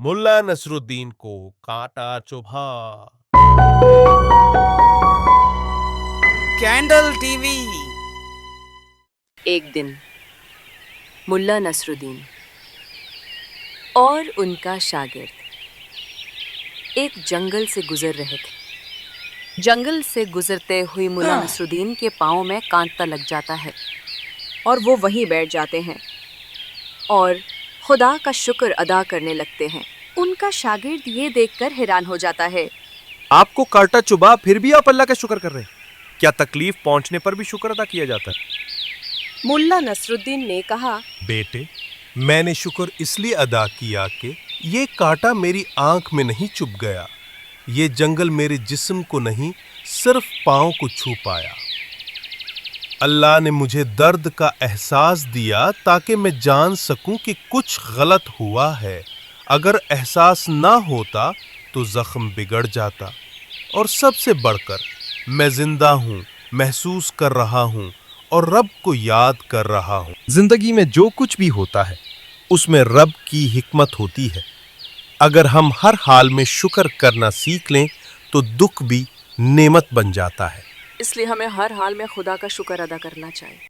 मुल्ला नसरुद्दीन को कांटा चुभा। Candle TV. एक दिन मुल्ला नसरुद्दीन और उनका शागिर्द एक जंगल से गुजर रहे थे। जंगल से गुजरते हुए मुल्ला नसरुद्दीन के पाँव में कांटा लग जाता है और वो वहीं बैठ जाते हैं और खुदा का शुक्र अदा करने लगते हैं। उनका शागिर्द ये देखकर हैरान हो जाता है। आपको कांटा चुभा फिर भी आप अल्लाह का शुक्र कर रहे हैं? क्या तकलीफ पहुंचने पर भी शुक्र अदा किया जाता है? मुल्ला नसरुद्दीन ने कहा, बेटे, मैंने शुक्र इसलिए अदा किया कि ये कांटा मेरी आंख में नहीं चुभ गया। ये जंगल मेरे जिस्म को नहीं, सिर्फ पाँव को छू पाया। अल्लाह ने मुझे दर्द का एहसास दिया ताकि मैं जान सकूं कि कुछ गलत हुआ है। अगर एहसास ना होता तो जख्म बिगड़ जाता। और सबसे बढ़कर मैं जिंदा हूँ, महसूस कर रहा हूँ और रब को याद कर रहा हूँ। जिंदगी में जो कुछ भी होता है उसमें रब की हिकमत होती है। अगर हम हर हाल में शुक्र करना सीख लें तो दुख भी नेमत बन जाता है। इसलिए हमें हर हाल में खुदा का शुक्र अदा करना चाहिए।